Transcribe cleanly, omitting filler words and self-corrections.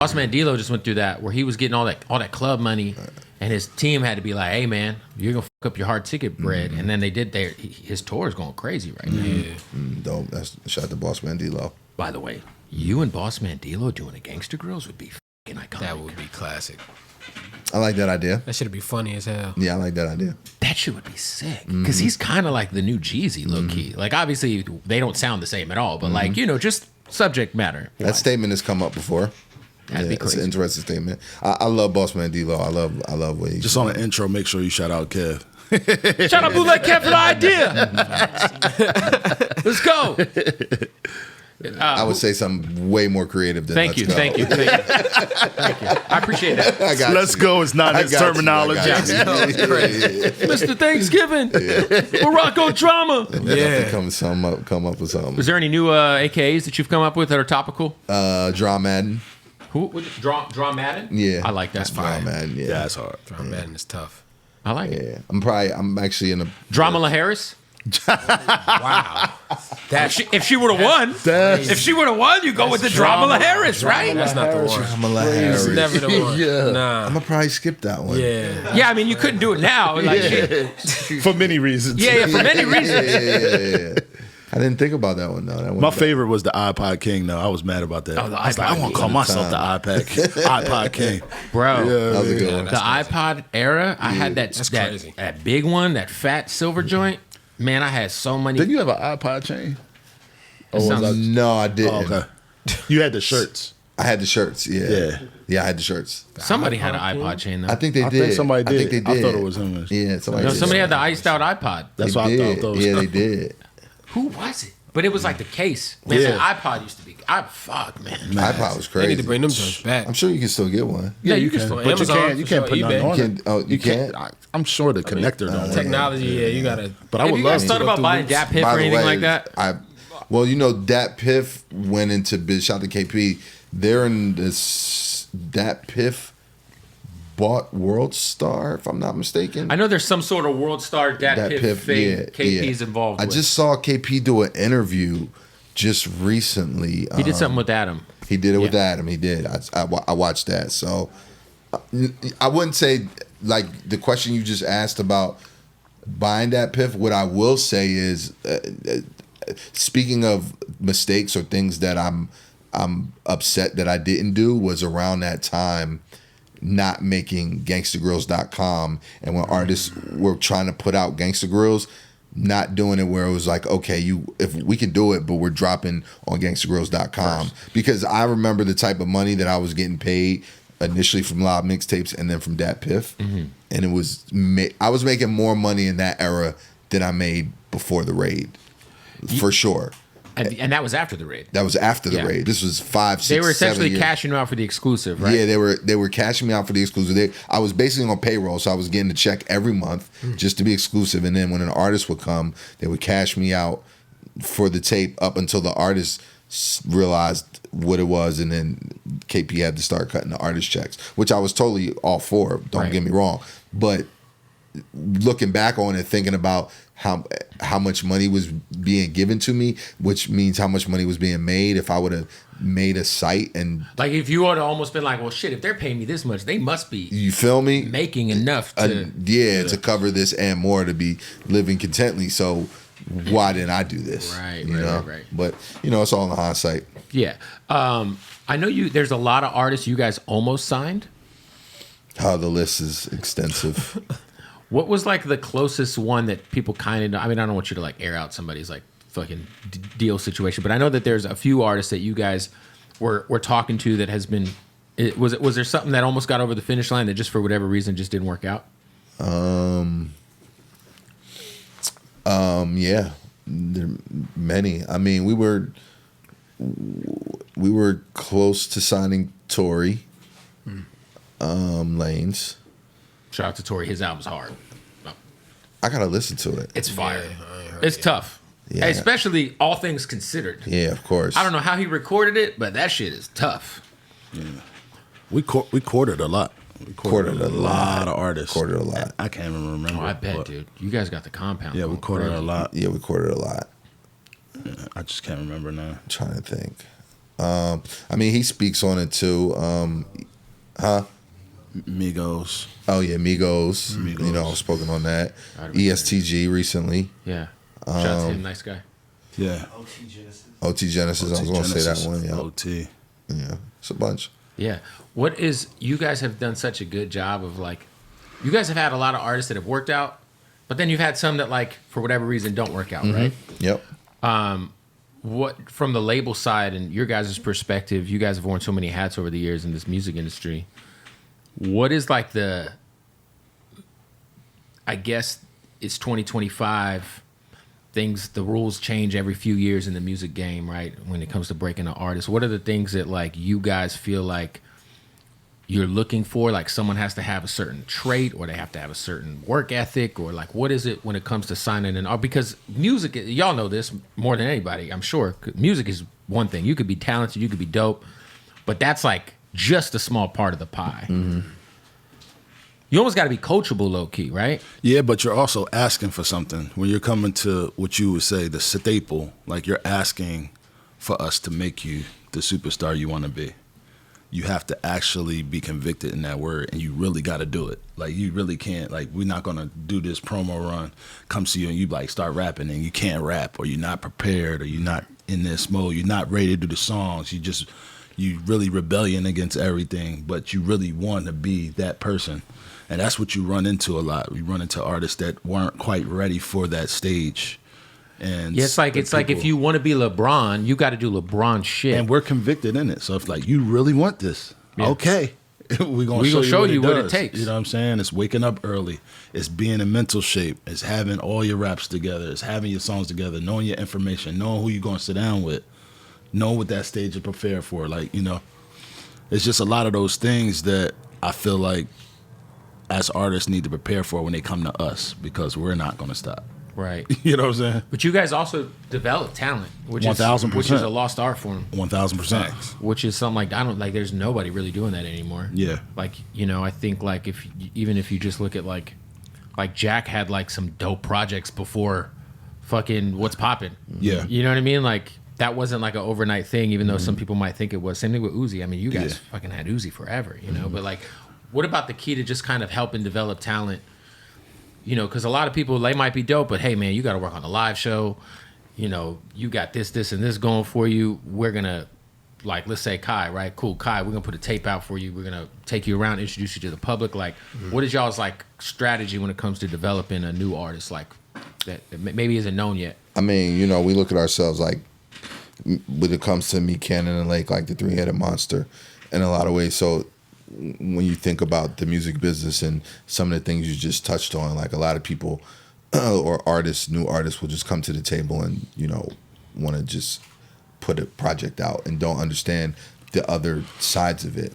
BossMan Dlow just went through that where he was getting all that club money, and his team had to be like, "Hey man, you're gonna fuck up your hard ticket bread." And then they did. His tour is going crazy right now. Yeah. Dope. That's shout out to BossMan Dlow. By the way, you and BossMan Dlow doing a Gangsta Grills would be fucking iconic. That would be classic. I like that idea. That should be funny as hell. Yeah, I like that idea. That shit would be sick because he's kind of like the new Jeezy, low key. Like obviously they don't sound the same at all, but like just subject matter. That statement has come up before. That'd be It's crazy. an interesting statement. I love BossMan Dlow. I love what he Just on the intro, make sure you shout out Kev. Shout out Bootleg Kev for the idea. Let's go. I would say something way more creative than Thank you. Thank you. I appreciate that. I got Let's you. go. It's not I his got you. I terminology. got you. Mr. Thanksgiving, Morocco drama. Yeah. Come up with something. Was there any new AKAs that you've come up with that are topical? Draw Madden. Who? Draw Madden? Yeah. I like that. That's Draw Madden. Yeah. Yeah, it's hard. Drum Madden is tough. I like it. Yeah. I'm actually in a Dramala Harris? Wow. If she would have won, you go with the Dramala Harris, right? That's not the one. Kamala Harris. It's never the one. I'm Nah. gonna probably skip that one. Yeah. Yeah, I mean, you couldn't do it now. Like, For many reasons. yeah, for many reasons. Yeah. I didn't think about that one though. That one My favorite was the iPod King, though. I was mad about that. Oh, the I was like, iPod I want to call King. myself the iPod King. Bro, That was a good one. the iPod era, I had That's crazy. that big one, that fat silver joint. Man, I had so many. Didn't you have an iPod chain? Or was sounds- I- No, I didn't. Oh, okay. You had the shirts. I had the shirts. Yeah. I had the shirts. Somebody had an iPod chain, though. I think they I did. think somebody did. I think they did. I thought it was him. Yeah, somebody No, did. somebody had the iced out iPod. That's They what I did. thought. Yeah, they did. Who was it? But it was like the case. Man, Yeah. the iPod used to be. Fuck, man. iPod was They crazy. need to bring them joints back. I'm sure you can still get one. Yeah, you can still. But Amazon, you for can't sure, put nothing eBay. on Can't- it. oh, you can't? I'm sure the connector don't work. Technology, yeah, you gotta. But I Have would you love guys to. thought about through buying loops. Dat Piff By or the anything way, like that? Well, Dat Piff went into biz. Shout out to KP. They're in this. Dat Piff bought World Star, if I'm not mistaken. I know there's some sort of world star Dat Piff thing KP's involved I with. just saw KP do an interview just recently. He did something with Adam. He did it with Adam. He did. I watched that. So I wouldn't say like the question you just asked about buying that Piff. What I will say is, speaking of mistakes or things that I'm upset that I didn't do, was around that time not making gangstagrills.com, and when artists were trying to put out Gangsta Grills, not doing it where it was like, okay, if we can do it, but we're dropping on gangstagrills.com. Because I remember the type of money that I was getting paid initially from live mixtapes and then from Dat Piff. And it was I was making more money in that era than I made before the raid. For sure. And that was after the raid. That was after the raid. This was 5, 6, They were 7 essentially years. cashing you out for the exclusive, right? Yeah, they were cashing me out for the exclusive. I was basically on payroll, so I was getting a check every month just to be exclusive. And then when an artist would come, they would cash me out for the tape up until the artist realized what it was, and then KP had to start cutting the artist checks, which I was totally all for. Don't get me wrong, but looking back on it, thinking about how much money was being given to me, which means how much money was being made. If I would have made a site and like if you would have almost been like, well, shit, if they're paying me this much, they must be you feel me making enough to to cover this and more to be living contently. So why didn't I do this? Right. But it's all in hindsight. Yeah. I know there's a lot of artists you guys almost signed. How the list is extensive. What was like the closest one that people kind of? I mean, I don't want you to like air out somebody's like fucking deal situation, but I know that there's a few artists that you guys were talking to that has been. Was there something that almost got over the finish line that just for whatever reason just didn't work out? Yeah, there are many. I mean, we were close to signing Tory Lanez. Shout out to Tory. His album's hard. I gotta listen to it. It's fire. It's tough. Yeah. Especially all things considered. Yeah, of course. I don't know how he recorded it, but that shit is tough. Yeah. We quartered a lot. We Quartered a lot of artists. Quartered a lot. I can't even remember. Oh, I bet, but dude. You guys got the compound. Yeah, we going quartered crazy. a lot. Yeah, we quartered a lot. Yeah, I just can't remember now. I'm trying to think. I mean, he speaks on it too. Migos. Oh yeah, Migos. Migos. You know, spoken on that. I'd ESTG recently. Yeah. Shout out to him, nice guy. Yeah. OT Genesis. I was going to say that one. Yeah. OT. Yeah. It's a bunch. Yeah. What is, you guys have done such a good job of like, you guys have had a lot of artists that have worked out, but then you've had some that like, for whatever reason, don't work out, right? Yep. What, from the label side and your guys' perspective, you guys have worn so many hats over the years in this music industry. What is like the, I guess it's 2025, the rules change every few years in the music game, right? When it comes to breaking an artist, what are the things that like you guys feel like you're looking for? Like someone has to have a certain trait, or they have to have a certain work ethic, or like what is it when it comes to signing an art? Because music, y'all know this more than anybody, I'm sure. Music is one thing. You could be talented, you could be dope, but that's like just a small part of the pie. You almost got to be coachable, low key, right? Yeah, but you're also asking for something. When you're coming to what you would say the staple, like you're asking for us to make you the superstar you want to be. You have to actually be convicted in that word, and you really got to do it. Like you really can't. Like we're not gonna do this promo run, come see you, and you like start rapping, and you can't rap, or you're not prepared, or you're not in this mode, you're not ready to do the songs. You really rebellion against everything, but you really want to be that person. And that's what you run into a lot. We run into artists that weren't quite ready for that stage. And yeah, it's like if you want to be LeBron, you got to do LeBron shit. And we're convicted in it. So if like you really want this, okay, we're gonna show you what it takes. You know what I'm saying? It's waking up early. It's being in mental shape. It's having all your raps together. It's having your songs together. Knowing your information. Knowing who you're gonna sit down with. Knowing what that stage to prepare for. Like it's just a lot of those things that I feel like as artists need to prepare for when they come to us, because we're not going to stop. Right. You know what I'm saying? But you guys also develop talent, which 1000%. which is a lost art form. 1000%. Which is something like there's nobody really doing that anymore. Yeah. Like, I think like even if you just look at like Jack had like some dope projects before fucking What's Poppin'. Yeah. You know what I mean? Like that wasn't like an overnight thing, even though some people might think it was. Same thing with Uzi. I mean, you guys fucking had Uzi forever, but like, what about the key to just kind of helping develop talent? Because a lot of people, they might be dope, but hey, man, you got to work on the live show. You got this, and this going for you. We're going to, like, let's say Kai, right? Cool, Kai, we're going to put a tape out for you. We're going to take you around, introduce you to the public. Like, what is y'all's, like, strategy when it comes to developing a new artist, like, that maybe isn't known yet? I mean, we look at ourselves like, when it comes to me, Cannon, and Lake, like the three-headed monster in a lot of ways. So when you think about the music business and some of the things you just touched on, like a lot of people or new artists will just come to the table and, want to just put a project out and don't understand the other sides of it.